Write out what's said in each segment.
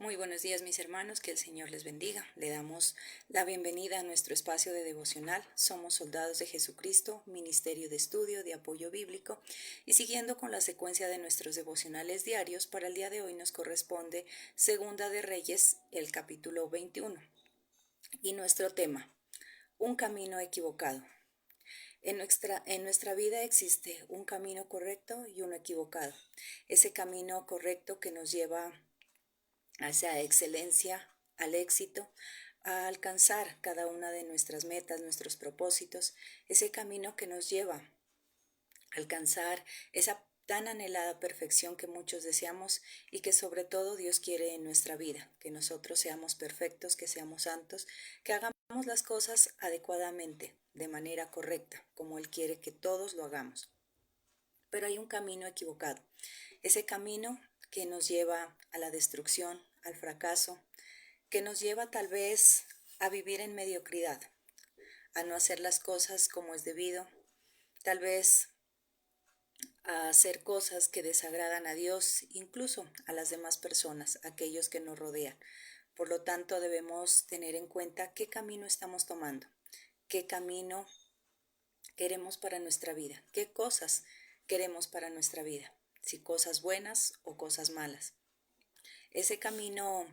Muy buenos días mis hermanos, que el Señor les bendiga. Le damos la bienvenida a nuestro espacio de devocional. Somos Soldados de Jesucristo, Ministerio de Estudio, de Apoyo Bíblico, y siguiendo con la secuencia de nuestros devocionales diarios, para el día de hoy nos corresponde Segunda de Reyes, el capítulo 21. Y nuestro tema, un camino equivocado. En nuestra vida existe un camino correcto y uno equivocado. Ese camino correcto que nos lleva hacia excelencia, al éxito, a alcanzar cada una de nuestras metas, nuestros propósitos, ese camino que nos lleva a alcanzar esa tan anhelada perfección que muchos deseamos y que sobre todo Dios quiere en nuestra vida, que nosotros seamos perfectos, que seamos santos, que hagamos las cosas adecuadamente, de manera correcta, como Él quiere que todos lo hagamos. Pero hay un camino equivocado, ese camino que nos lleva a la destrucción, al fracaso, que nos lleva tal vez a vivir en mediocridad, a no hacer las cosas como es debido, tal vez a hacer cosas que desagradan a Dios, incluso a las demás personas, aquellos que nos rodean. Por lo tanto, debemos tener en cuenta qué camino estamos tomando, qué camino queremos para nuestra vida, qué cosas queremos para nuestra vida, si cosas buenas o cosas malas. Ese camino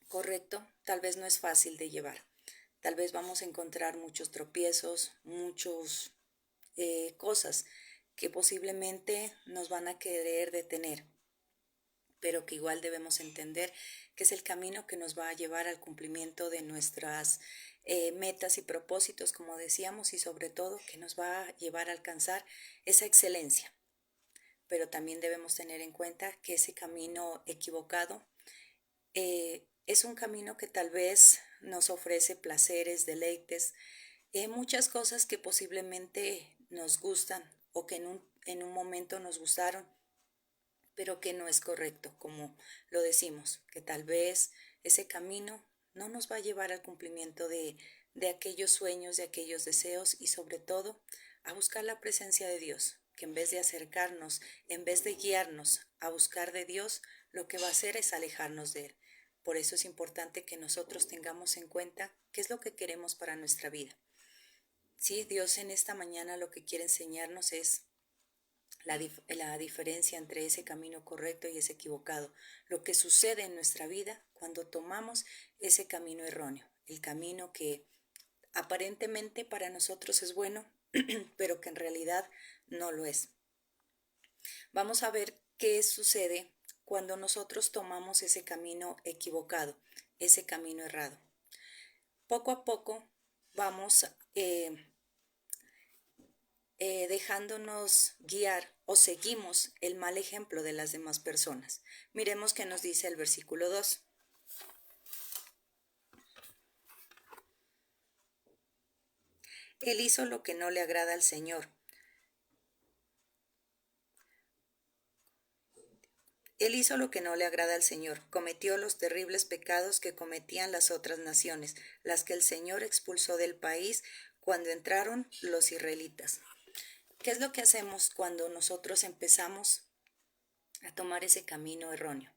correcto tal vez no es fácil de llevar. Tal vez vamos a encontrar muchos tropiezos, muchas cosas que posiblemente nos van a querer detener, pero que igual debemos entender que es el camino que nos va a llevar al cumplimiento de nuestras metas y propósitos, como decíamos, y sobre todo que nos va a llevar a alcanzar esa excelencia. Pero también debemos tener en cuenta que ese camino equivocado es un camino que tal vez nos ofrece placeres, deleites, muchas cosas que posiblemente nos gustan o que en un momento nos gustaron, pero que no es correcto, como lo decimos, que tal vez ese camino no nos va a llevar al cumplimiento de aquellos sueños, de aquellos deseos y sobre todo a buscar la presencia de Dios, que en vez de acercarnos, en vez de guiarnos a buscar de Dios, lo que va a hacer es alejarnos de Él. Por eso es importante que nosotros tengamos en cuenta qué es lo que queremos para nuestra vida. Sí, Dios en esta mañana lo que quiere enseñarnos es la diferencia entre ese camino correcto y ese equivocado, lo que sucede en nuestra vida cuando tomamos ese camino erróneo, el camino que aparentemente para nosotros es bueno, pero que en realidad no lo es. Vamos a ver qué sucede cuando nosotros tomamos ese camino equivocado, ese camino errado. Poco a poco vamos dejándonos guiar o seguimos el mal ejemplo de las demás personas. Miremos qué nos dice el versículo 2. Él hizo lo que no le agrada al Señor. Él hizo lo que no le agrada al Señor, cometió los terribles pecados que cometían las otras naciones, las que el Señor expulsó del país cuando entraron los israelitas. ¿Qué es lo que hacemos cuando nosotros empezamos a tomar ese camino erróneo?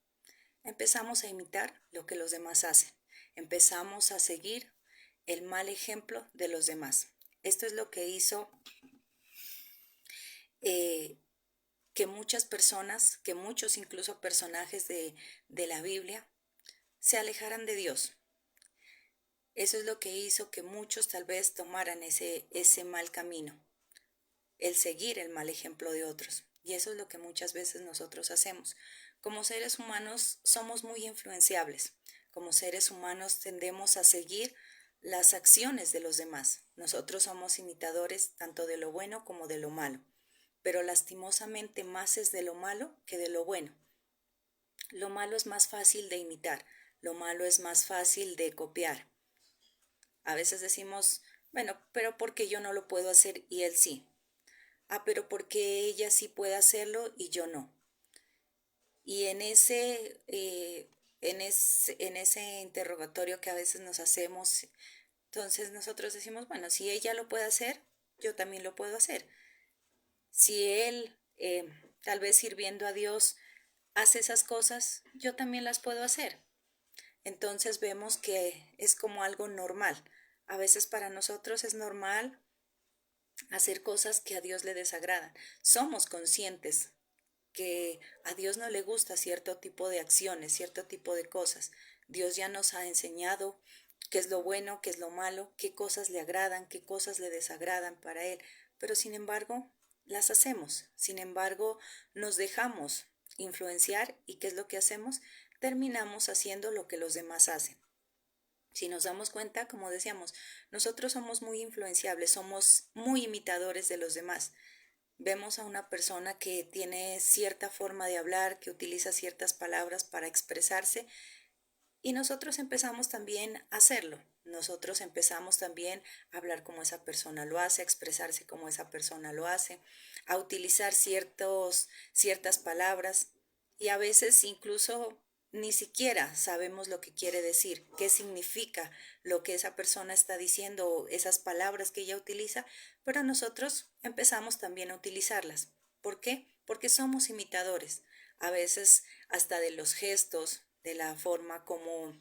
Empezamos a imitar lo que los demás hacen. Empezamos a seguir el mal ejemplo de los demás. Esto es lo que hizo que muchas personas, que muchos incluso personajes de la Biblia, se alejaran de Dios. Eso es lo que hizo que muchos tal vez tomaran ese mal camino, el seguir el mal ejemplo de otros. Y eso es lo que muchas veces nosotros hacemos. Como seres humanos somos muy influenciables. Como seres humanos tendemos a seguir las acciones de los demás. Nosotros somos imitadores tanto de lo bueno como de lo malo. Pero lastimosamente más es de lo malo que de lo bueno. Lo malo es más fácil de imitar. Lo malo es más fácil de copiar. A veces decimos, bueno, pero porque yo no lo puedo hacer y él sí. Pero porque ella sí puede hacerlo y yo no. Y en ese interrogatorio que a veces nos hacemos, entonces nosotros decimos, bueno, si ella lo puede hacer, yo también lo puedo hacer. Si él, tal vez sirviendo a Dios, hace esas cosas, yo también las puedo hacer. Entonces vemos que es como algo normal. A veces para nosotros es normal hacer cosas que a Dios le desagradan. Somos conscientes que a Dios no le gusta cierto tipo de acciones, cierto tipo de cosas. Dios ya nos ha enseñado qué es lo bueno, qué es lo malo, qué cosas le agradan, qué cosas le desagradan para Él. Pero sin embargo, las hacemos. Sin embargo, nos dejamos influenciar y ¿qué es lo que hacemos? Terminamos haciendo lo que los demás hacen. Si nos damos cuenta, como decíamos, nosotros somos muy influenciables, somos muy imitadores de los demás. Vemos a una persona que tiene cierta forma de hablar, que utiliza ciertas palabras para expresarse y nosotros empezamos también a hacerlo. Nosotros empezamos también a hablar como esa persona lo hace, a expresarse como esa persona lo hace, a utilizar ciertas palabras y a veces incluso ni siquiera sabemos lo que quiere decir, qué significa lo que esa persona está diciendo o esas palabras que ella utiliza, pero nosotros empezamos también a utilizarlas. ¿Por qué? Porque somos imitadores, a veces hasta de los gestos, de la forma como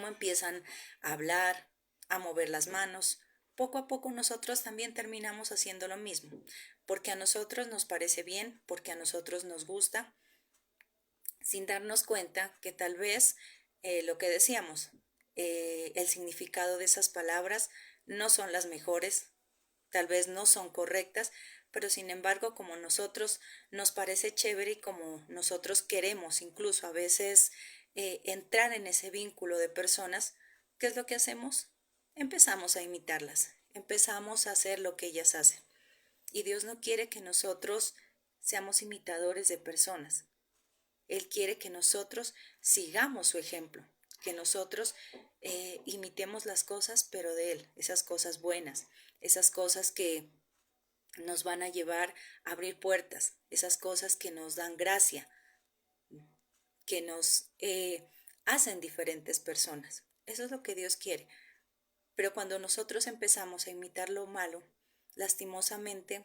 empiezan a hablar, a mover las manos. Poco a poco nosotros también terminamos haciendo lo mismo, porque a nosotros nos parece bien, porque a nosotros nos gusta, sin darnos cuenta que tal vez lo que decíamos, el significado de esas palabras no son las mejores, tal vez no son correctas, pero sin embargo como nosotros nos parece chévere y como nosotros queremos incluso a veces entrar en ese vínculo de personas, ¿qué es lo que hacemos? Empezamos a imitarlas, empezamos a hacer lo que ellas hacen. Y Dios no quiere que nosotros seamos imitadores de personas. Él quiere que nosotros sigamos su ejemplo, que nosotros imitemos las cosas, pero de Él, esas cosas buenas, esas cosas que nos van a llevar a abrir puertas, esas cosas que nos dan gracia, que nos hacen diferentes personas. Eso es lo que Dios quiere. Pero cuando nosotros empezamos a imitar lo malo, lastimosamente,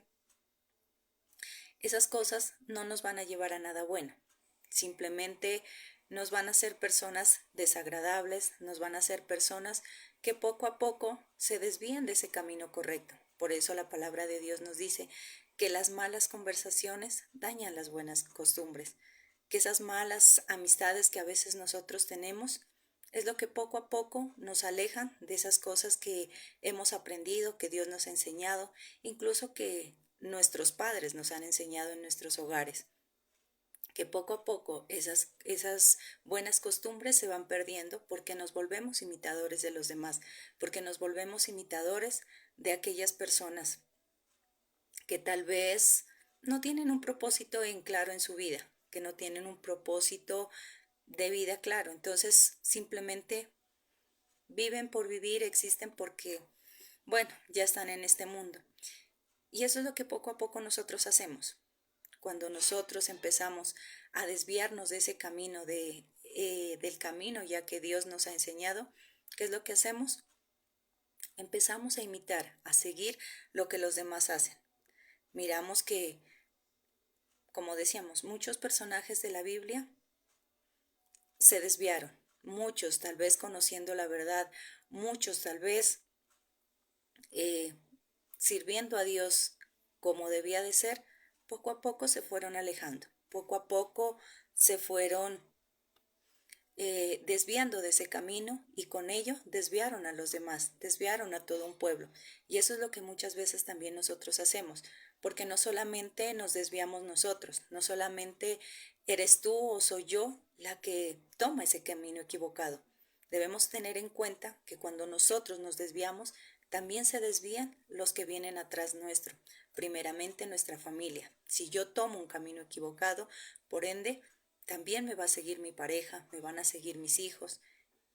esas cosas no nos van a llevar a nada bueno. Simplemente nos van a hacer personas desagradables, nos van a hacer personas que poco a poco se desvían de ese camino correcto. Por eso la palabra de Dios nos dice que las malas conversaciones dañan las buenas costumbres, que esas malas amistades que a veces nosotros tenemos es lo que poco a poco nos alejan de esas cosas que hemos aprendido, que Dios nos ha enseñado, incluso que nuestros padres nos han enseñado en nuestros hogares, que poco a poco esas buenas costumbres se van perdiendo porque nos volvemos imitadores de los demás, porque nos volvemos imitadores de aquellas personas que tal vez no tienen un propósito en claro en su vida, que no tienen un propósito de vida claro. Entonces simplemente viven por vivir, existen porque, bueno, ya están en este mundo. Y eso es lo que poco a poco nosotros hacemos. Cuando nosotros empezamos a desviarnos de ese camino, del camino ya que Dios nos ha enseñado, ¿qué es lo que hacemos? Empezamos a imitar, a seguir lo que los demás hacen. Miramos que, como decíamos, muchos personajes de la Biblia se desviaron. Muchos tal vez conociendo la verdad, muchos tal vez eh, sirviendo a Dios como debía de ser, poco a poco se fueron alejando, poco a poco se fueron desviando de ese camino y con ello desviaron a los demás, desviaron a todo un pueblo. Y eso es lo que muchas veces también nosotros hacemos, porque no solamente nos desviamos nosotros, no solamente eres tú o soy yo la que toma ese camino equivocado. Debemos tener en cuenta que cuando nosotros nos desviamos, también se desvían los que vienen atrás nuestro, primeramente nuestra familia. Si yo tomo un camino equivocado, por ende, también me va a seguir mi pareja, me van a seguir mis hijos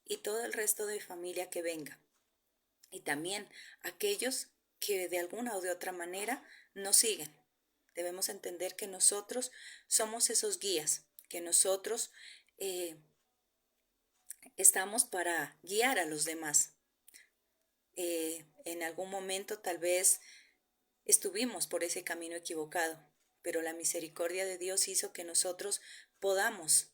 y todo el resto de familia que venga. Y también aquellos que de alguna o de otra manera nos siguen. Debemos entender que nosotros somos esos guías, que nosotros estamos para guiar a los demás. En algún momento tal vez estuvimos por ese camino equivocado, pero la misericordia de Dios hizo que nosotros podamos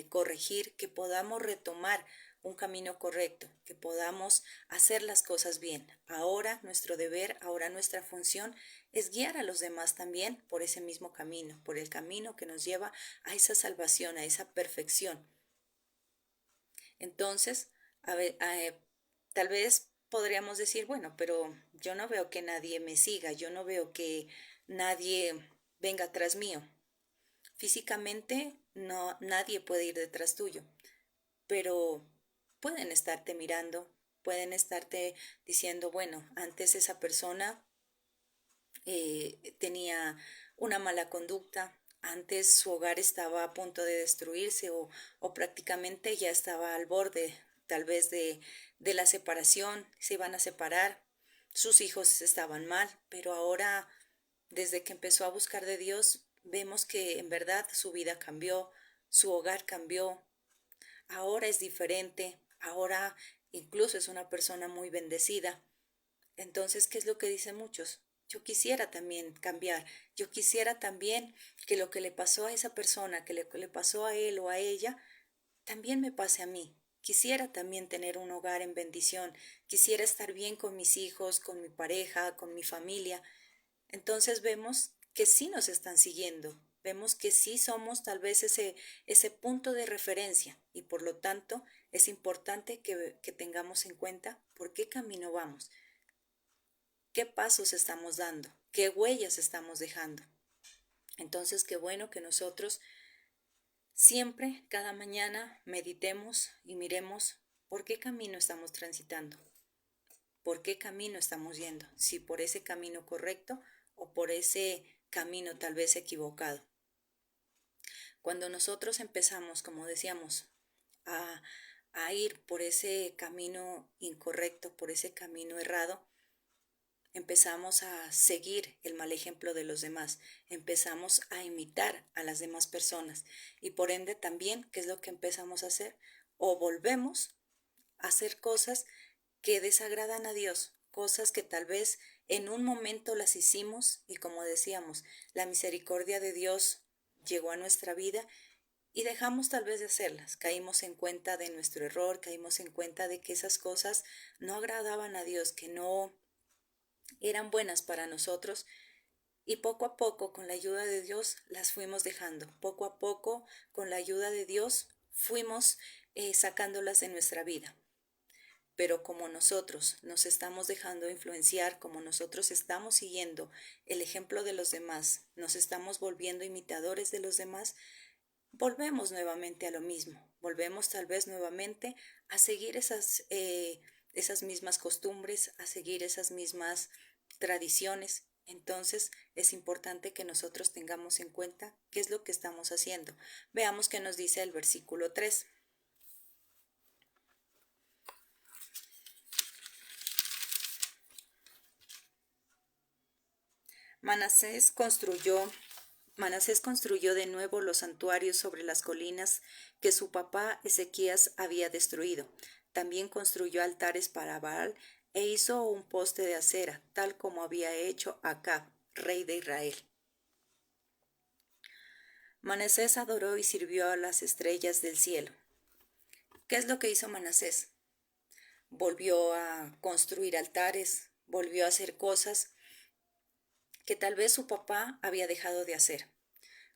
corregir, que podamos retomar un camino correcto, que podamos hacer las cosas bien. Ahora nuestro deber, ahora nuestra función es guiar a los demás también por ese mismo camino, por el camino que nos lleva a esa salvación, a esa perfección. Entonces, tal vez podríamos decir, bueno, pero yo no veo que nadie me siga, yo no veo que nadie venga tras mío. Físicamente no, nadie puede ir detrás tuyo, pero pueden estarte mirando, pueden estarte diciendo, bueno, antes esa persona tenía una mala conducta, antes su hogar estaba a punto de destruirse o prácticamente ya estaba al borde tal vez de la separación, se iban a separar, sus hijos estaban mal, pero ahora desde que empezó a buscar de Dios vemos que en verdad su vida cambió, su hogar cambió, ahora es diferente, ahora incluso es una persona muy bendecida. Entonces, ¿qué es lo que dicen muchos? Yo quisiera también cambiar, yo quisiera también que lo que le pasó a esa persona, que le pasó a él o a ella, también me pase a mí. Quisiera también tener un hogar en bendición, quisiera estar bien con mis hijos, con mi pareja, con mi familia. Entonces vemos que sí nos están siguiendo, vemos que sí somos tal vez ese punto de referencia y por lo tanto es importante que tengamos en cuenta por qué camino vamos, qué pasos estamos dando, qué huellas estamos dejando. Entonces, qué bueno que nosotros siempre, cada mañana, meditemos y miremos por qué camino estamos transitando, por qué camino estamos yendo, si por ese camino correcto o por ese camino tal vez equivocado. Cuando nosotros empezamos, como decíamos, a, a ir por ese camino incorrecto, por ese camino errado, empezamos a seguir el mal ejemplo de los demás, empezamos a imitar a las demás personas y por ende también, ¿qué es lo que empezamos a hacer? O volvemos a hacer cosas que desagradan a Dios, cosas que tal vez en un momento las hicimos y como decíamos, la misericordia de Dios llegó a nuestra vida y dejamos tal vez de hacerlas, caímos en cuenta de nuestro error, caímos en cuenta de que esas cosas no agradaban a Dios, que no eran buenas para nosotros y poco a poco con la ayuda de Dios las fuimos dejando. Poco a poco con la ayuda de Dios fuimos sacándolas de nuestra vida. Pero como nosotros nos estamos dejando influenciar, como nosotros estamos siguiendo el ejemplo de los demás, nos estamos volviendo imitadores de los demás, volvemos nuevamente a lo mismo. Volvemos tal vez nuevamente a seguir esas mismas costumbres, a seguir esas mismas tradiciones. Entonces es importante que nosotros tengamos en cuenta qué es lo que estamos haciendo. Veamos qué nos dice el versículo 3. Manasés construyó de nuevo los santuarios sobre las colinas que su papá Ezequías había destruido. También construyó altares para Baal e hizo un poste de acera, tal como había hecho Acab, rey de Israel. Manasés adoró y sirvió a las estrellas del cielo. ¿Qué es lo que hizo Manasés? Volvió a construir altares, volvió a hacer cosas que tal vez su papá había dejado de hacer,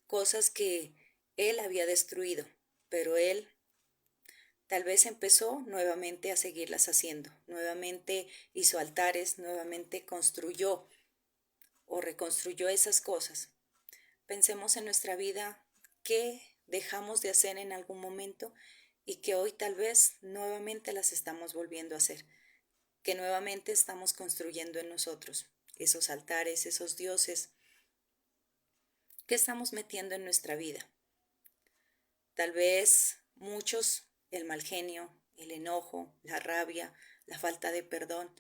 cosas que él había destruido, pero él tal vez empezó nuevamente a seguirlas haciendo, nuevamente hizo altares, nuevamente construyó o reconstruyó esas cosas. Pensemos en nuestra vida qué dejamos de hacer en algún momento y que hoy tal vez nuevamente las estamos volviendo a hacer, que nuevamente estamos construyendo en nosotros esos altares, esos dioses que estamos metiendo en nuestra vida. Tal vez muchos, el mal genio, el enojo, la rabia, la falta de perdón,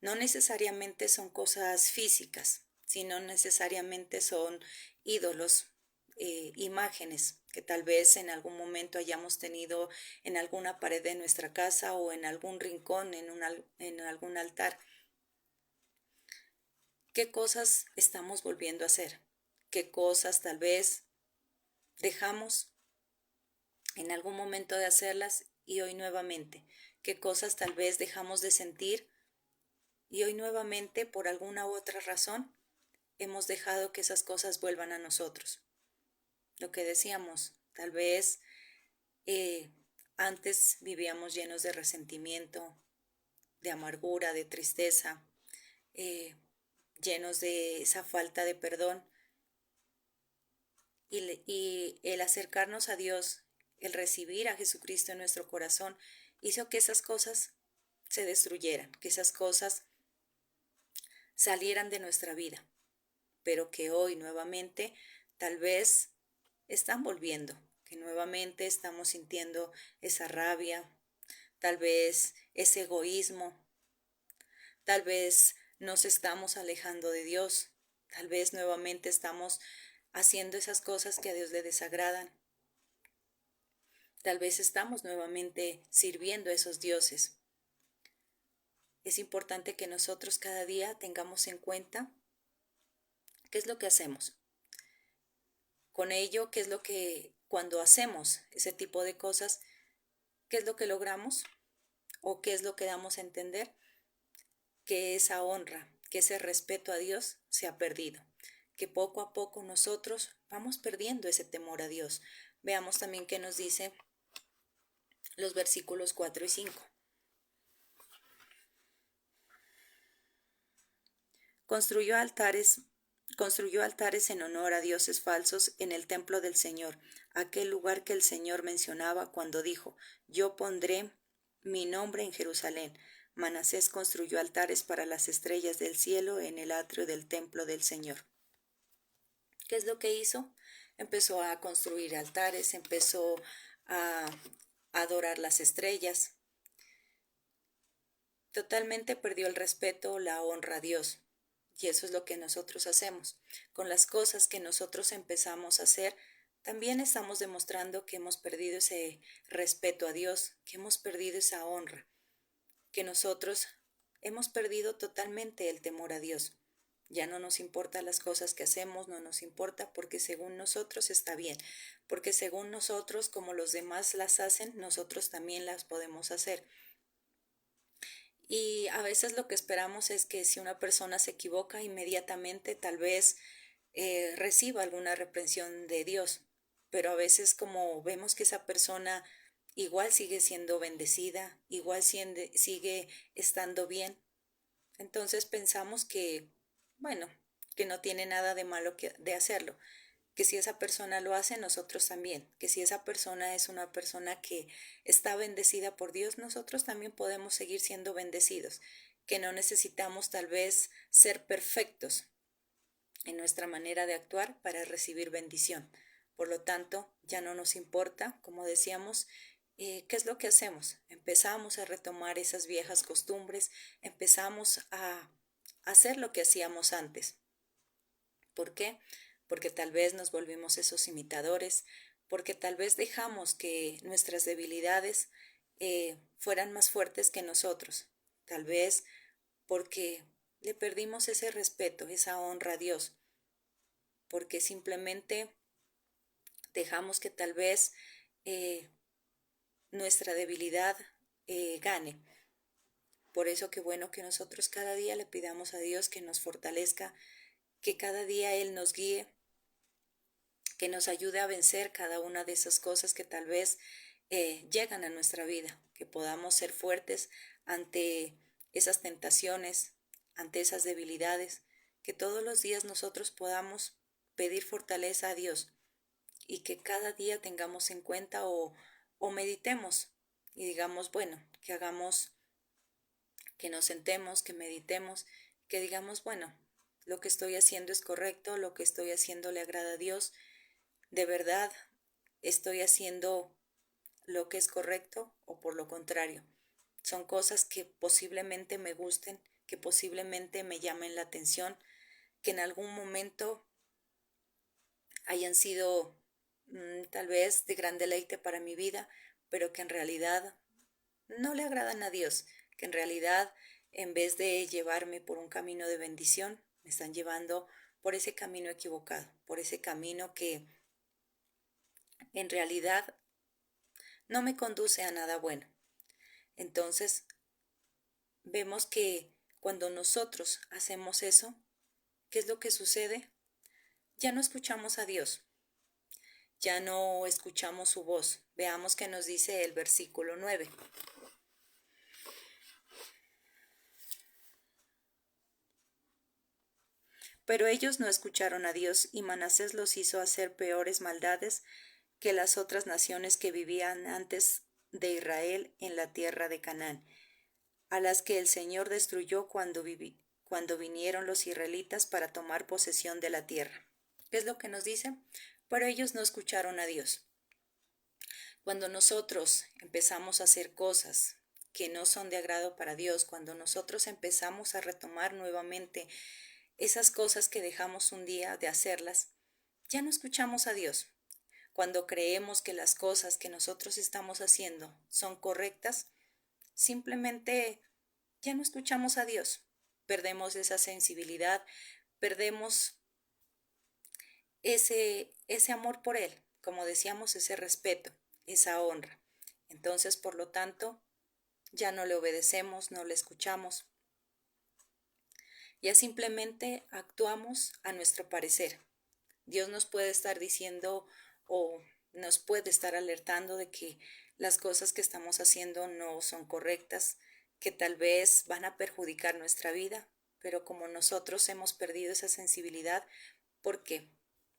no necesariamente son cosas físicas, sino necesariamente son ídolos, imágenes que tal vez en algún momento hayamos tenido en alguna pared de nuestra casa o en algún rincón, en algún altar. ¿Qué cosas estamos volviendo a hacer? ¿Qué cosas tal vez dejamos en algún momento de hacerlas y hoy nuevamente. ¿Qué cosas tal vez dejamos de sentir y hoy nuevamente por alguna u otra razón hemos dejado que esas cosas vuelvan a nosotros? Lo que decíamos, tal vez eh, antes vivíamos llenos de resentimiento, de amargura, de tristeza, eh, llenos de esa falta de perdón y el acercarnos a Dios, el recibir a Jesucristo en nuestro corazón, hizo que esas cosas se destruyeran, que esas cosas salieran de nuestra vida, pero que hoy nuevamente tal vez están volviendo, que nuevamente estamos sintiendo esa rabia, tal vez ese egoísmo, tal vez nos estamos alejando de Dios, tal vez nuevamente estamos haciendo esas cosas que a Dios le desagradan, tal vez estamos nuevamente sirviendo a esos dioses. Es importante que nosotros cada día tengamos en cuenta qué es lo que hacemos. Con ello, qué es lo que cuando hacemos ese tipo de cosas, qué es lo que logramos o qué es lo que damos a entender, que esa honra, que ese respeto a Dios se ha perdido, que poco a poco nosotros vamos perdiendo ese temor a Dios. Veamos también qué nos dice los versículos 4 y 5. Construyó altares, construyó altares en honor a dioses falsos en el templo del Señor, aquel lugar que el Señor mencionaba cuando dijo: Yo pondré mi nombre en Jerusalén. Manasés construyó altares para las estrellas del cielo en el atrio del templo del Señor. ¿Qué es lo que hizo? Empezó a construir altares, empezó a adorar las estrellas. Totalmente perdió el respeto, la honra a Dios. Y eso es lo que nosotros hacemos. Con las cosas que nosotros empezamos a hacer, también estamos demostrando que hemos perdido ese respeto a Dios, que hemos perdido esa honra, que nosotros hemos perdido totalmente el temor a Dios. Ya no nos importa las cosas que hacemos, no nos importa porque según nosotros está bien, porque según nosotros, como los demás las hacen, nosotros también las podemos hacer. Y a veces lo que esperamos es que si una persona se equivoca, inmediatamente tal vez reciba alguna reprensión de Dios. Pero a veces como vemos que esa persona igual sigue siendo bendecida, igual sigue estando bien, entonces pensamos que, bueno, que no tiene nada de malo de hacerlo, que si esa persona lo hace, nosotros también, que si esa persona es una persona que está bendecida por Dios, nosotros también podemos seguir siendo bendecidos, que no necesitamos tal vez ser perfectos en nuestra manera de actuar para recibir bendición. Por lo tanto, ya no nos importa, como decíamos, ¿qué es lo que hacemos? Empezamos a retomar esas viejas costumbres, empezamos a hacer lo que hacíamos antes. ¿Por qué? Porque tal vez nos volvimos esos imitadores, porque tal vez dejamos que nuestras debilidades fueran más fuertes que nosotros, tal vez porque le perdimos ese respeto, esa honra a Dios, porque simplemente dejamos que tal vez eh, nuestra debilidad gane. Por eso qué bueno que nosotros cada día le pidamos a Dios que nos fortalezca, que cada día Él nos guíe, que nos ayude a vencer cada una de esas cosas que tal vez llegan a nuestra vida, que podamos ser fuertes ante esas tentaciones, ante esas debilidades, que todos los días nosotros podamos pedir fortaleza a Dios y que cada día tengamos en cuenta o meditemos y digamos, bueno, que hagamos, que nos sentemos, que meditemos, que digamos, bueno, lo que estoy haciendo es correcto, lo que estoy haciendo le agrada a Dios, de verdad estoy haciendo lo que es correcto o por lo contrario. Son cosas que posiblemente me gusten, que posiblemente me llamen la atención, que en algún momento hayan sido tal vez de gran deleite para mi vida, pero que en realidad no le agradan a Dios, que en realidad en vez de llevarme por un camino de bendición, me están llevando por ese camino equivocado, por ese camino que en realidad no me conduce a nada bueno. Entonces, vemos que cuando nosotros hacemos eso, ¿qué es lo que sucede? Ya no escuchamos a Dios, ya no escuchamos su voz. Veamos qué nos dice el versículo 9. Pero ellos no escucharon a Dios, y Manasés los hizo hacer peores maldades que las otras naciones que vivían antes de Israel en la tierra de Canaán, a las que el Señor destruyó cuando vinieron los israelitas para tomar posesión de la tierra. ¿Qué es lo que nos dice? Pero ellos no escucharon a Dios. Cuando nosotros empezamos a hacer cosas que no son de agrado para Dios, cuando nosotros empezamos a retomar nuevamente esas cosas que dejamos un día de hacerlas, ya no escuchamos a Dios. Cuando creemos que las cosas que nosotros estamos haciendo son correctas, simplemente ya no escuchamos a Dios. Perdemos esa sensibilidad, perdemos ese amor por Él, como decíamos, ese respeto, esa honra. Entonces, por lo tanto, ya no le obedecemos, no le escuchamos. Ya simplemente actuamos a nuestro parecer. Dios nos puede estar diciendo o nos puede estar alertando de que las cosas que estamos haciendo no son correctas, que tal vez van a perjudicar nuestra vida, pero como nosotros hemos perdido esa sensibilidad, ¿por qué?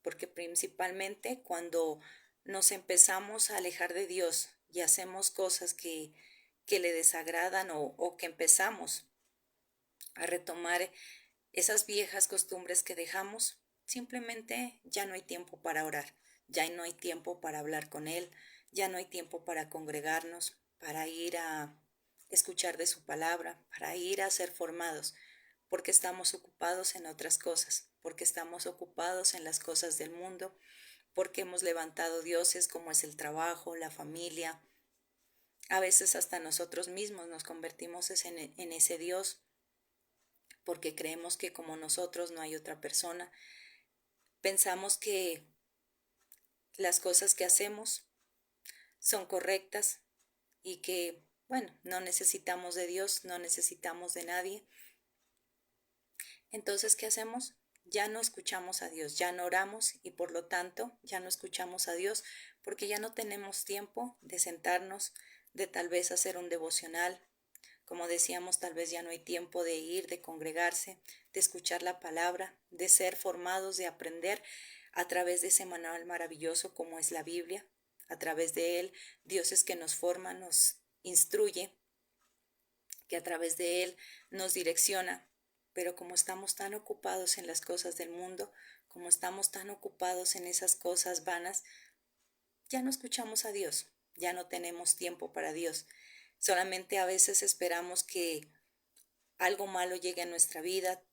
Porque principalmente cuando nos empezamos a alejar de Dios y hacemos cosas que le desagradan o que empezamos a retomar esas viejas costumbres que dejamos, simplemente ya no hay tiempo para orar, ya no hay tiempo para hablar con Él, ya no hay tiempo para congregarnos, para ir a escuchar de su palabra, para ir a ser formados, porque estamos ocupados en otras cosas, porque estamos ocupados en las cosas del mundo, porque hemos levantado dioses como es el trabajo, la familia. A veces hasta nosotros mismos nos convertimos en ese Dios, porque creemos que como nosotros no hay otra persona. Pensamos que las cosas que hacemos son correctas y que, bueno, no necesitamos de Dios, no necesitamos de nadie. Entonces, ¿qué hacemos? Ya no escuchamos a Dios, ya no oramos y por lo tanto ya no escuchamos a Dios porque ya no tenemos tiempo de sentarnos, de tal vez hacer un devocional. Como decíamos, tal vez ya no hay tiempo de ir, de congregarse, de escuchar la palabra, de ser formados, de aprender a través de ese manual maravilloso como es la Biblia. A través de él, Dios es que nos forma, nos instruye, que a través de él nos direcciona. Pero como estamos tan ocupados en las cosas del mundo, como estamos tan ocupados en esas cosas vanas, ya no escuchamos a Dios, ya no tenemos tiempo para Dios. Solamente a veces esperamos que algo malo llegue a nuestra vida,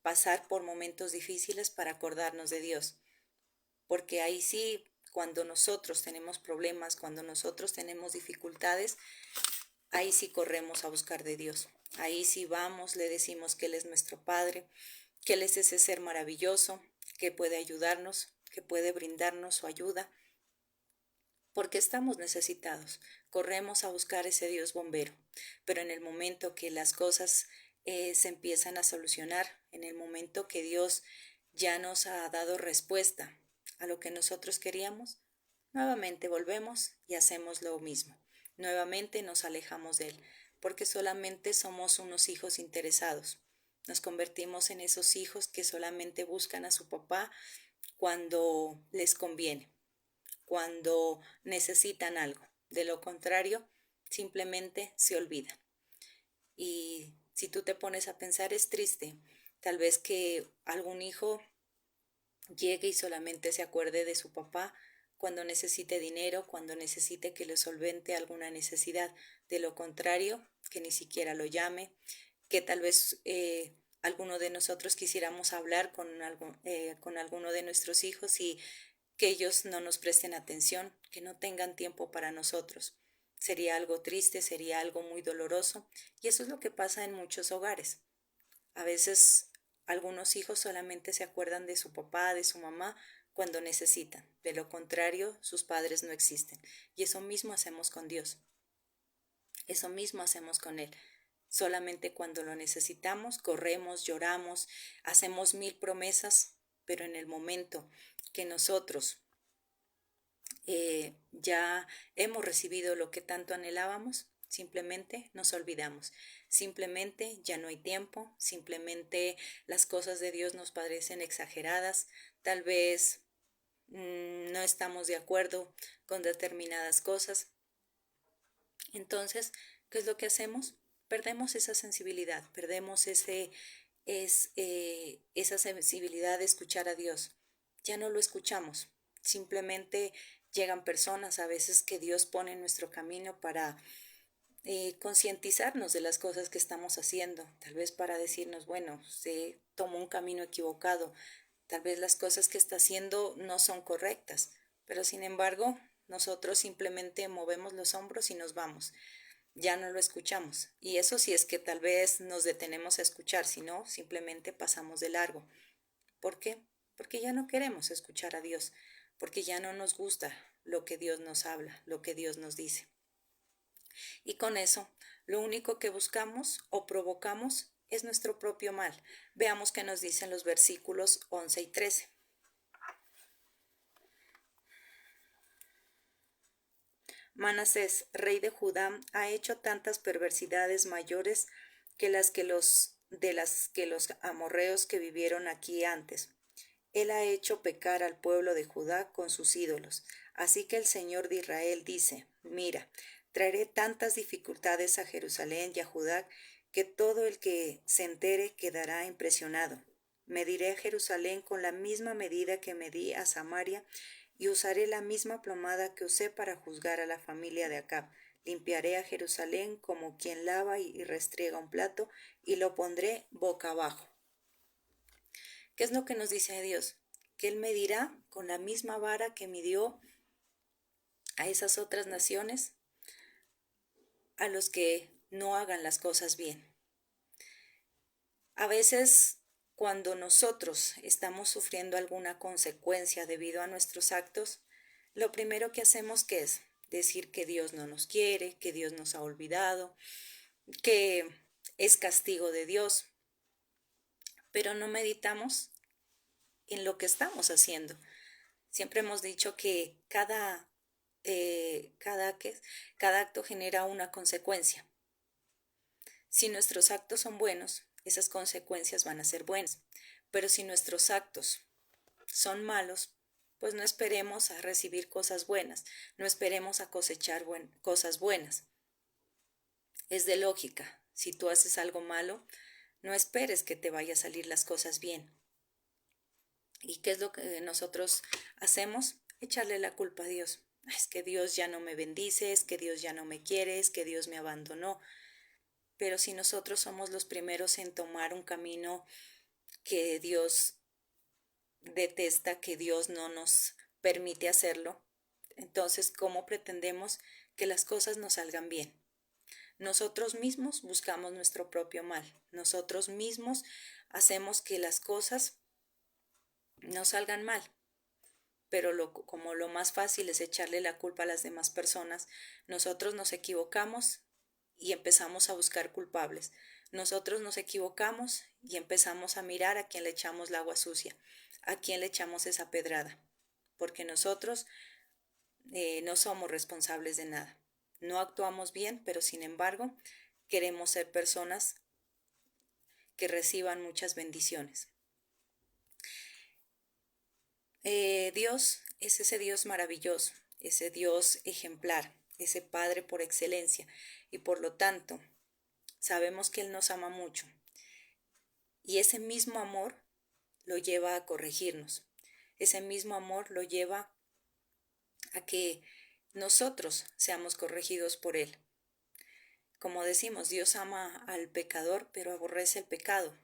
pasar por momentos difíciles para acordarnos de Dios. Porque ahí sí, cuando nosotros tenemos problemas, cuando nosotros tenemos dificultades, ahí sí corremos a buscar de Dios. Ahí sí vamos, le decimos que Él es nuestro Padre, que Él es ese ser maravilloso, que puede ayudarnos, que puede brindarnos su ayuda, porque estamos necesitados. Corremos a buscar ese Dios bombero, pero en el momento que las cosas se empiezan a solucionar, en el momento que Dios ya nos ha dado respuesta a lo que nosotros queríamos, nuevamente volvemos y hacemos lo mismo. Nuevamente nos alejamos de Él, porque solamente somos unos hijos interesados. Nos convertimos en esos hijos que solamente buscan a su papá cuando les conviene, cuando necesitan algo. De lo contrario, simplemente se olvidan. Y si tú te pones a pensar, es triste. Tal vez que algún hijo llegue y solamente se acuerde de su papá cuando necesite dinero, cuando necesite que le solvente alguna necesidad. De lo contrario, que ni siquiera lo llame, que tal vez alguno de nosotros quisiéramos hablar con alguno de nuestros hijos y que ellos no nos presten atención, que no tengan tiempo para nosotros. Sería algo triste, sería algo muy doloroso, y eso es lo que pasa en muchos hogares. A veces algunos hijos solamente se acuerdan de su papá, de su mamá, cuando necesitan. De lo contrario, sus padres no existen. Y eso mismo hacemos con Dios. Eso mismo hacemos con Él. Solamente cuando lo necesitamos, corremos, lloramos, hacemos mil promesas, pero en el momento que nosotros ya hemos recibido lo que tanto anhelábamos, simplemente nos olvidamos, simplemente ya no hay tiempo, simplemente las cosas de Dios nos parecen exageradas, tal vez no estamos de acuerdo con determinadas cosas. Entonces, ¿qué es lo que hacemos? Perdemos esa sensibilidad, perdemos esa sensibilidad de escuchar a Dios. Ya no lo escuchamos. Simplemente llegan personas a veces que Dios pone en nuestro camino para concientizarnos de las cosas que estamos haciendo, tal vez para decirnos, bueno, se tomó un camino equivocado, tal vez las cosas que está haciendo no son correctas, pero sin embargo, nosotros simplemente movemos los hombros y nos vamos, ya no lo escuchamos. Y eso sí es que tal vez nos detenemos a escuchar, si no, simplemente pasamos de largo. ¿Por qué? Porque ya no queremos escuchar a Dios, porque ya no nos gusta lo que Dios nos habla, lo que Dios nos dice. Y con eso, lo único que buscamos o provocamos es nuestro propio mal. Veamos qué nos dicen los versículos 11 y 13. Manasés, rey de Judá, ha hecho tantas perversidades mayores que las que los amorreos que vivieron aquí antes. Él ha hecho pecar al pueblo de Judá con sus ídolos. Así que el Señor de Israel dice, mira, traeré tantas dificultades a Jerusalén y a Judá que todo el que se entere quedará impresionado. Mediré a Jerusalén con la misma medida que medí a Samaria y usaré la misma plomada que usé para juzgar a la familia de Acab. Limpiaré a Jerusalén como quien lava y restriega un plato y lo pondré boca abajo. ¿Qué es lo que nos dice Dios? Que Él medirá con la misma vara que midió a esas otras naciones, a los que no hagan las cosas bien. A veces, cuando nosotros estamos sufriendo alguna consecuencia debido a nuestros actos, lo primero que hacemos ¿qué es? Decir que Dios no nos quiere, que Dios nos ha olvidado, que es castigo de Dios, pero no meditamos en lo que estamos haciendo. Siempre hemos dicho que cada acto genera una consecuencia. Si nuestros actos son buenos, esas consecuencias van a ser buenas. Pero si nuestros actos son malos, pues no esperemos a recibir cosas buenas, no esperemos a cosechar cosas buenas. Es de lógica. Si tú haces algo malo, no esperes que te vaya a salir las cosas bien. ¿Y qué es lo que nosotros hacemos? Echarle la culpa a Dios. Es que Dios ya no me bendice, es que Dios ya no me quiere, es que Dios me abandonó. Pero si nosotros somos los primeros en tomar un camino que Dios detesta, que Dios no nos permite hacerlo, entonces, ¿cómo pretendemos que las cosas nos salgan bien? Nosotros mismos buscamos nuestro propio mal. Nosotros mismos hacemos que las cosas no salgan mal. Pero como lo más fácil es echarle la culpa a las demás personas, nosotros nos equivocamos y empezamos a buscar culpables. Nosotros nos equivocamos y empezamos a mirar a quién le echamos el agua sucia, a quién le echamos esa pedrada, porque nosotros no somos responsables de nada. No actuamos bien, pero sin embargo queremos ser personas que reciban muchas bendiciones. Dios es ese Dios maravilloso, ese Dios ejemplar, ese Padre por excelencia, y por lo tanto sabemos que Él nos ama mucho, y ese mismo amor lo lleva a corregirnos, ese mismo amor lo lleva a que nosotros seamos corregidos por Él. Como decimos, Dios ama al pecador, pero aborrece el pecado.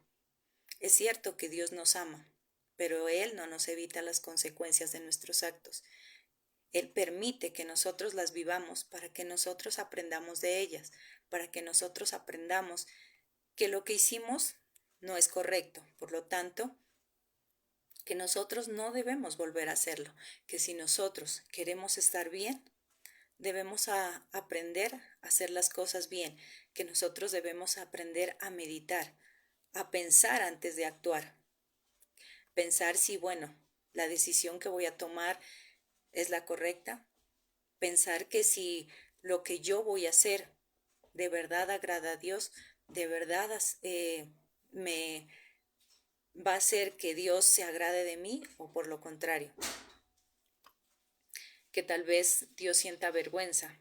Es cierto que Dios nos ama, pero Él no nos evita las consecuencias de nuestros actos. Él permite que nosotros las vivamos para que nosotros aprendamos de ellas, para que nosotros aprendamos que lo que hicimos no es correcto. Por lo tanto, que nosotros no debemos volver a hacerlo, que si nosotros queremos estar bien, debemos aprender a hacer las cosas bien, que nosotros debemos aprender a meditar, a pensar antes de actuar, pensar si, bueno, la decisión que voy a tomar es la correcta, pensar que si lo que yo voy a hacer de verdad agrada a Dios, de verdad me va a hacer que Dios se agrade de mí o por lo contrario, que tal vez Dios sienta vergüenza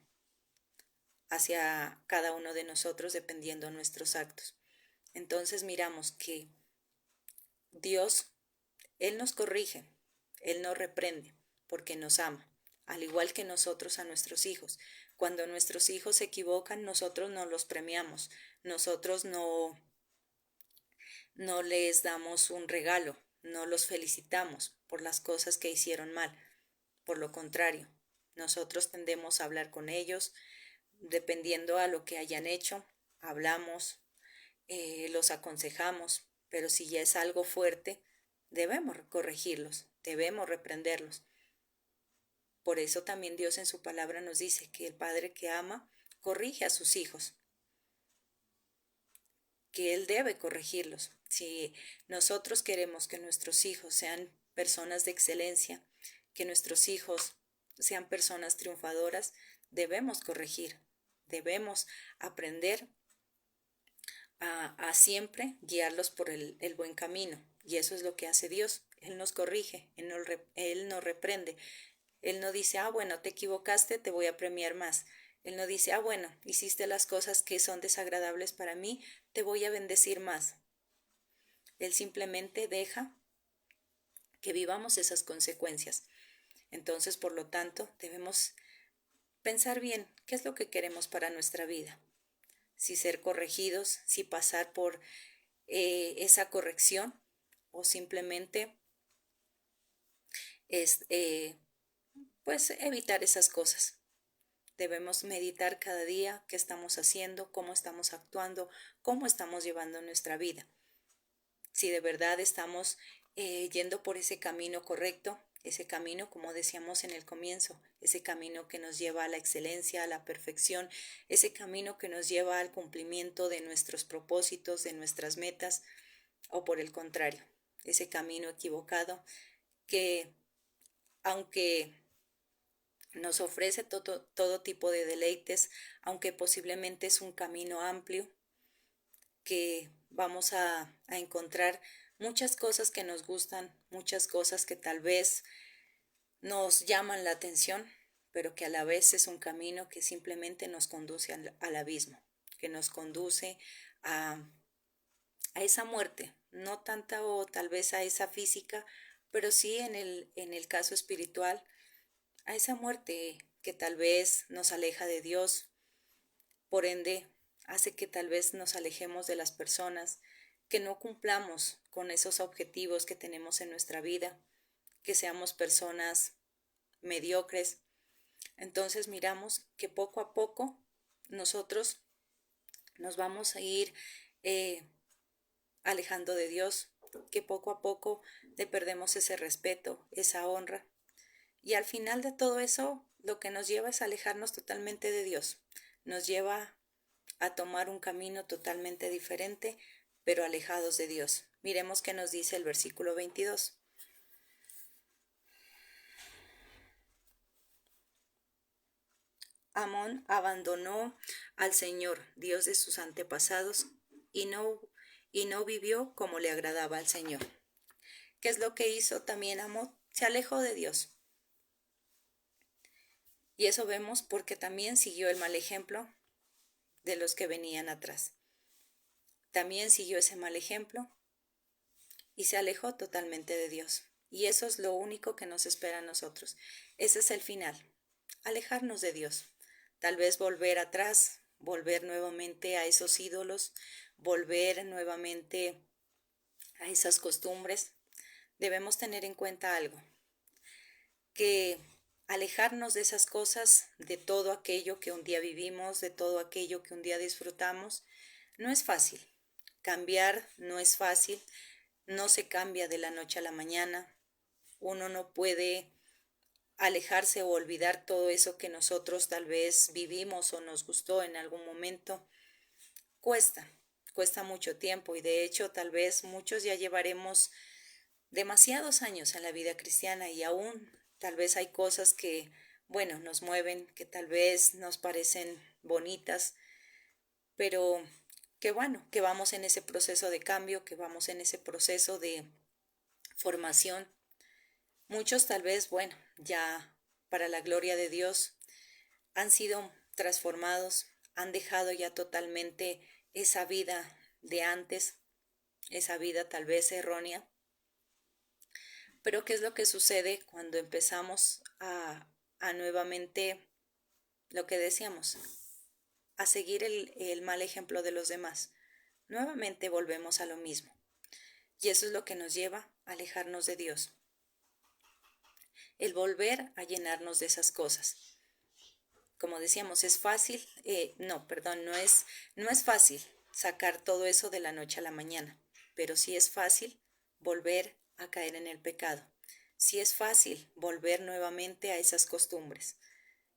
hacia cada uno de nosotros dependiendo de nuestros actos. Entonces miramos que Dios, Él nos corrige, Él nos reprende porque nos ama, al igual que nosotros a nuestros hijos. Cuando nuestros hijos se equivocan, nosotros no los premiamos, nosotros no les damos un regalo, no los felicitamos por las cosas que hicieron mal. Por lo contrario, nosotros tendemos a hablar con ellos, dependiendo a lo que hayan hecho, hablamos, los aconsejamos, pero si ya es algo fuerte, debemos corregirlos, debemos reprenderlos. Por eso también Dios en su palabra nos dice que el padre que ama corrige a sus hijos, que Él debe corregirlos. Si nosotros queremos que nuestros hijos sean personas de excelencia, que nuestros hijos sean personas triunfadoras, debemos corregir, debemos aprender a siempre guiarlos por el buen camino. Y eso es lo que hace Dios. Él nos corrige, Él nos reprende. Él no dice, bueno, te equivocaste, te voy a premiar más. Él no dice, bueno, hiciste las cosas que son desagradables para mí, te voy a bendecir más. Él simplemente deja que vivamos esas consecuencias. Entonces, por lo tanto, debemos pensar bien qué es lo que queremos para nuestra vida. Si ser corregidos, si pasar por esa corrección o simplemente pues evitar esas cosas. Debemos meditar cada día qué estamos haciendo, cómo estamos actuando, cómo estamos llevando nuestra vida. Si de verdad estamos yendo por ese camino correcto, ese camino, como decíamos en el comienzo, ese camino que nos lleva a la excelencia, a la perfección, ese camino que nos lleva al cumplimiento de nuestros propósitos, de nuestras metas, o por el contrario, ese camino equivocado que, aunque nos ofrece todo tipo de deleites, aunque posiblemente es un camino amplio, que vamos a encontrar muchas cosas que nos gustan, muchas cosas que tal vez nos llaman la atención, pero que a la vez es un camino que simplemente nos conduce al abismo, que nos conduce a esa muerte, no tanta o tal vez a esa física, pero sí en el caso espiritual, a esa muerte que tal vez nos aleja de Dios, por ende hace que tal vez nos alejemos de las personas, que no cumplamos con esos objetivos que tenemos en nuestra vida, que seamos personas mediocres. Entonces miramos que poco a poco nosotros nos vamos a ir alejando de Dios, que poco a poco le perdemos ese respeto, esa honra. Y al final de todo eso, lo que nos lleva es alejarnos totalmente de Dios. Nos lleva a tomar un camino totalmente diferente, pero alejados de Dios. Miremos qué nos dice el versículo 22. Amón abandonó al Señor, Dios de sus antepasados, y no vivió como le agradaba al Señor. ¿Qué es lo que hizo también Amón? Se alejó de Dios. Y eso vemos porque también siguió el mal ejemplo de los que venían atrás. También siguió ese mal ejemplo y se alejó totalmente de Dios. Y eso es lo único que nos espera a nosotros. Ese es el final, alejarnos de Dios. Tal vez volver atrás, volver nuevamente a esos ídolos, volver nuevamente a esas costumbres. Debemos tener en cuenta algo, que alejarnos de esas cosas, de todo aquello que un día vivimos, de todo aquello que un día disfrutamos, no es fácil. Cambiar no es fácil, no se cambia de la noche a la mañana, uno no puede alejarse o olvidar todo eso que nosotros tal vez vivimos o nos gustó en algún momento. Cuesta, cuesta mucho tiempo y de hecho tal vez muchos ya llevaremos demasiados años en la vida cristiana y aún tal vez hay cosas que, bueno, nos mueven, que tal vez nos parecen bonitas, pero que bueno, que vamos en ese proceso de cambio, que vamos en ese proceso de formación. Muchos tal vez, bueno, ya para la gloria de Dios han sido transformados, han dejado ya totalmente esa vida de antes, esa vida tal vez errónea. Pero ¿qué es lo que sucede cuando empezamos a nuevamente, lo que decíamos, a seguir el mal ejemplo de los demás? Nuevamente volvemos a lo mismo. Y eso es lo que nos lleva a alejarnos de Dios. El volver a llenarnos de esas cosas. Como decíamos, es fácil, no es fácil sacar todo eso de la noche a la mañana, pero sí es fácil volver a caer en el pecado. Sí es fácil volver nuevamente a esas costumbres.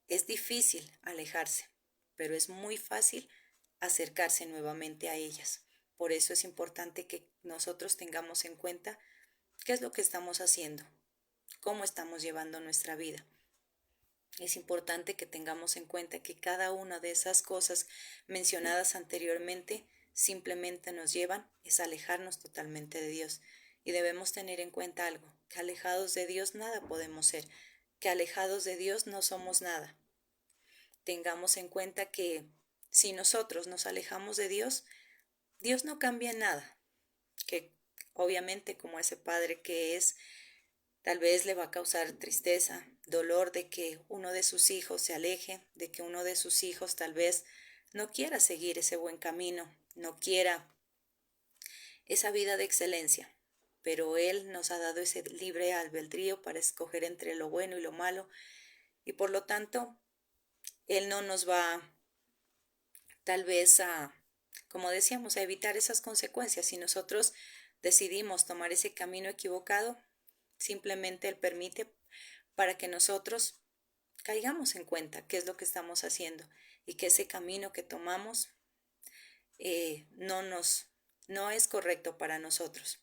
Es difícil alejarse, pero es muy fácil acercarse nuevamente a ellas. Por eso es importante que nosotros tengamos en cuenta qué es lo que estamos haciendo, cómo estamos llevando nuestra vida. Es importante que tengamos en cuenta que cada una de esas cosas mencionadas anteriormente simplemente nos llevan es a alejarnos totalmente de Dios. Y debemos tener en cuenta algo, que alejados de Dios nada podemos ser, que alejados de Dios no somos nada. Tengamos en cuenta que si nosotros nos alejamos de Dios, Dios no cambia en nada, que obviamente como ese padre que es, tal vez le va a causar tristeza, dolor de que uno de sus hijos se aleje, de que uno de sus hijos tal vez no quiera seguir ese buen camino, no quiera esa vida de excelencia. Pero Él nos ha dado ese libre albedrío para escoger entre lo bueno y lo malo y por lo tanto Él no nos va tal vez como decíamos, a evitar esas consecuencias. Si nosotros decidimos tomar ese camino equivocado, simplemente Él permite para que nosotros caigamos en cuenta qué es lo que estamos haciendo y que ese camino que tomamos no no es correcto para nosotros.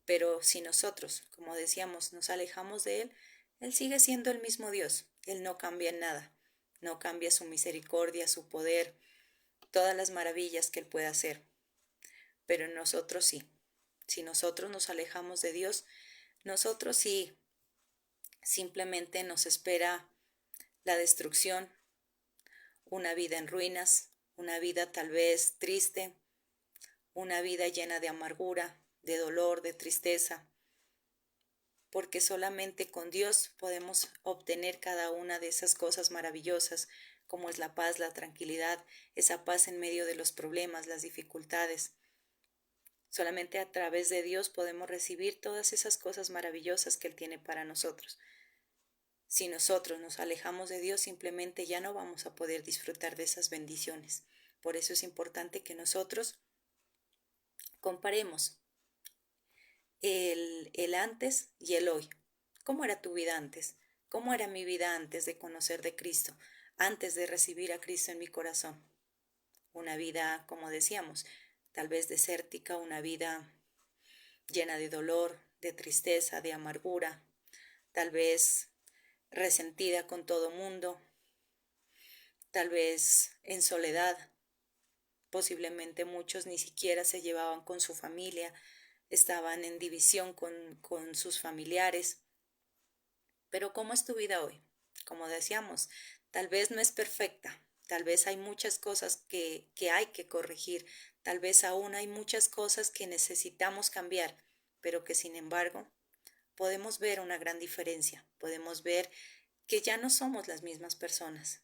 Pero si nosotros, como decíamos, nos alejamos de Él, Él sigue siendo el mismo Dios. Él no cambia en nada. No cambia su misericordia, su poder, todas las maravillas que Él puede hacer. Pero nosotros sí. Si nosotros nos alejamos de Dios, nosotros sí simplemente nos espera la destrucción, una vida en ruinas, una vida tal vez triste, una vida llena de amargura, de dolor, de tristeza, porque solamente con Dios podemos obtener cada una de esas cosas maravillosas, como es la paz, la tranquilidad, esa paz en medio de los problemas, las dificultades. Solamente a través de Dios podemos recibir todas esas cosas maravillosas que Él tiene para nosotros. Si nosotros nos alejamos de Dios, simplemente ya no vamos a poder disfrutar de esas bendiciones. Por eso es importante que nosotros comparemos el antes y el hoy. ¿Cómo era tu vida antes? ¿Cómo era mi vida antes de conocer de Cristo? Antes de recibir a Cristo en mi corazón. Una vida, como decíamos, tal vez desértica, una vida llena de dolor, de tristeza, de amargura, tal vez resentida con todo mundo, tal vez en soledad. Posiblemente muchos ni siquiera se llevaban con su familia, estaban en división con sus familiares. Pero ¿cómo es tu vida hoy? Como decíamos, tal vez no es perfecta, tal vez hay muchas cosas que hay que corregir, tal vez aún hay muchas cosas que necesitamos cambiar, pero que sin embargo podemos ver una gran diferencia, podemos ver que ya no somos las mismas personas,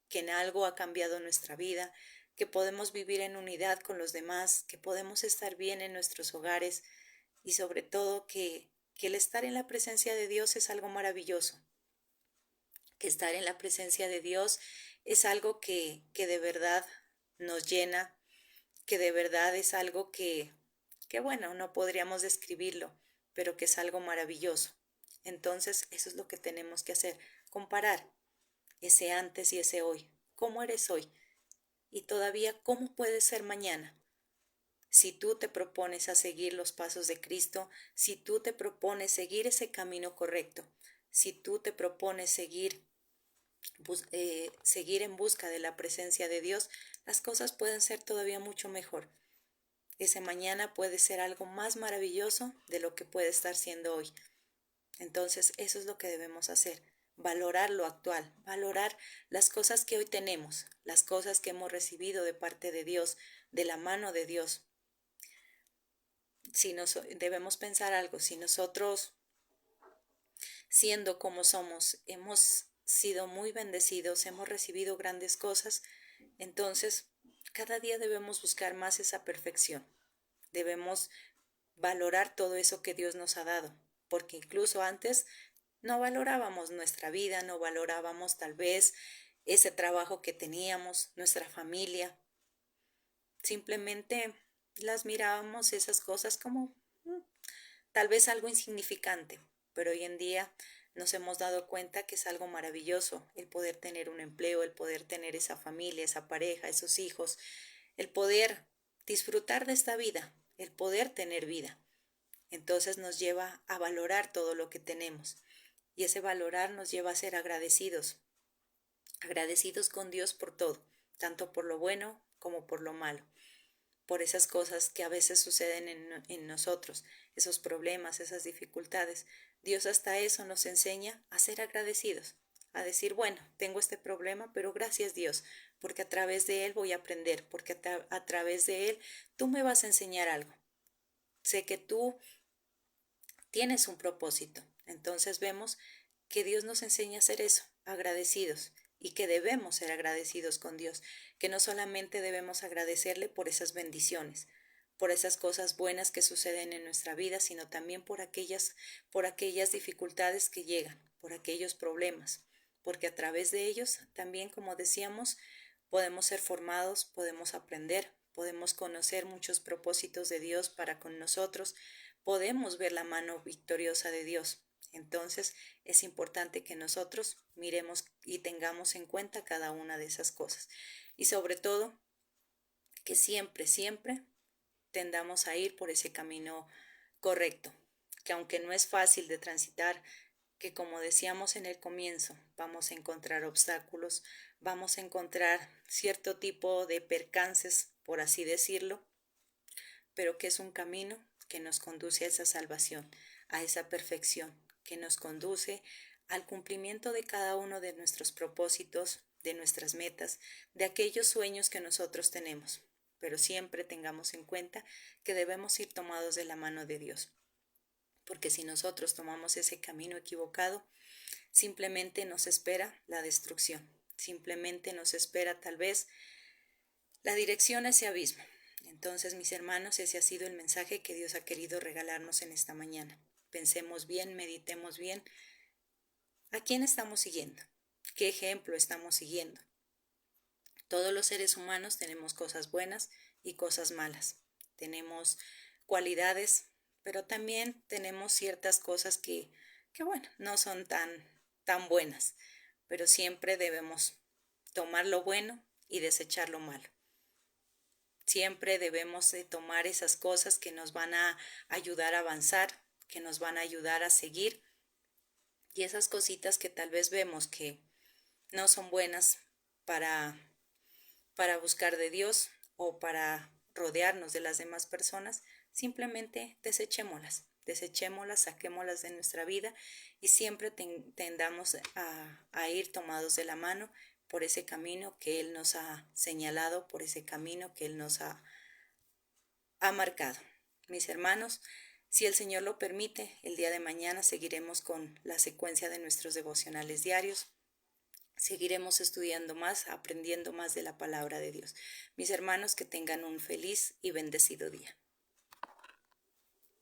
que en algo ha cambiado nuestra vida, que podemos vivir en unidad con los demás, que podemos estar bien en nuestros hogares y sobre todo que el estar en la presencia de Dios es algo maravilloso, que estar en la presencia de Dios es algo que de verdad nos llena, que de verdad es algo que bueno, no podríamos describirlo, pero que es algo maravilloso. Entonces, eso es lo que tenemos que hacer, comparar ese antes y ese hoy. ¿Cómo eres hoy? Y todavía, ¿cómo puedes ser mañana? Si tú te propones a seguir los pasos de Cristo, si tú te propones seguir ese camino correcto, si tú te propones seguir en busca de la presencia de Dios, las cosas pueden ser todavía mucho mejor. Ese mañana puede ser algo más maravilloso de lo que puede estar siendo hoy. Entonces, eso es lo que debemos hacer, valorar lo actual, valorar las cosas que hoy tenemos, las cosas que hemos recibido de parte de Dios, de la mano de Dios. Debemos pensar algo, si nosotros, siendo como somos, hemos sido muy bendecidos, hemos recibido grandes cosas, entonces cada día debemos buscar más esa perfección. Debemos valorar todo eso que Dios nos ha dado, porque incluso antes no valorábamos nuestra vida, no valorábamos tal vez ese trabajo que teníamos, nuestra familia. Simplemente las mirábamos esas cosas como tal vez algo insignificante, pero hoy en día nos hemos dado cuenta que es algo maravilloso el poder tener un empleo, el poder tener esa familia, esa pareja, esos hijos, el poder disfrutar de esta vida, el poder tener vida. Entonces nos lleva a valorar todo lo que tenemos y ese valorar nos lleva a ser agradecidos, agradecidos con Dios por todo, tanto por lo bueno como por lo malo, por esas cosas que a veces suceden en nosotros, esos problemas, esas dificultades. Dios hasta eso nos enseña a ser agradecidos, a decir, bueno, tengo este problema, pero gracias Dios, porque a través de él voy a aprender, porque a través de él tú me vas a enseñar algo. Sé que tú tienes un propósito. Entonces vemos que Dios nos enseña a ser eso, agradecidos, y que debemos ser agradecidos con Dios, que no solamente debemos agradecerle por esas bendiciones, por esas cosas buenas que suceden en nuestra vida, sino también por aquellas dificultades que llegan, por aquellos problemas, porque a través de ellos también, como decíamos, podemos ser formados, podemos aprender, podemos conocer muchos propósitos de Dios para con nosotros, podemos ver la mano victoriosa de Dios. Entonces es importante que nosotros miremos y tengamos en cuenta cada una de esas cosas. Y sobre todo, que siempre, siempre tendamos a ir por ese camino correcto, que aunque no es fácil de transitar, que como decíamos en el comienzo, vamos a encontrar obstáculos, vamos a encontrar cierto tipo de percances, por así decirlo, pero que es un camino que nos conduce a esa salvación, a esa perfección, que nos conduce al cumplimiento de cada uno de nuestros propósitos, de nuestras metas, de aquellos sueños que nosotros tenemos. Pero siempre tengamos en cuenta que debemos ir tomados de la mano de Dios, porque si nosotros tomamos ese camino equivocado, simplemente nos espera la destrucción, simplemente nos espera tal vez la dirección a ese abismo. Entonces, mis hermanos, ese ha sido el mensaje que Dios ha querido regalarnos en esta mañana. Pensemos bien, meditemos bien. ¿A quién estamos siguiendo? ¿Qué ejemplo estamos siguiendo? Todos los seres humanos tenemos cosas buenas y cosas malas. Tenemos cualidades, pero también tenemos ciertas cosas que bueno, no son tan buenas. Pero siempre debemos tomar lo bueno y desechar lo malo. Siempre debemos de tomar esas cosas que nos van a ayudar a avanzar, que nos van a ayudar a seguir, y esas cositas que tal vez vemos que no son buenas para, para buscar de Dios o para rodearnos de las demás personas, simplemente desechémoslas, saquémoslas de nuestra vida y siempre tendamos a ir tomados de la mano por ese camino que Él nos ha señalado, por ese camino que Él nos ha marcado. Mis hermanos, si el Señor lo permite, el día de mañana seguiremos con la secuencia de nuestros devocionales diarios. Seguiremos estudiando más, aprendiendo más de la palabra de Dios. Mis hermanos, que tengan un feliz y bendecido día.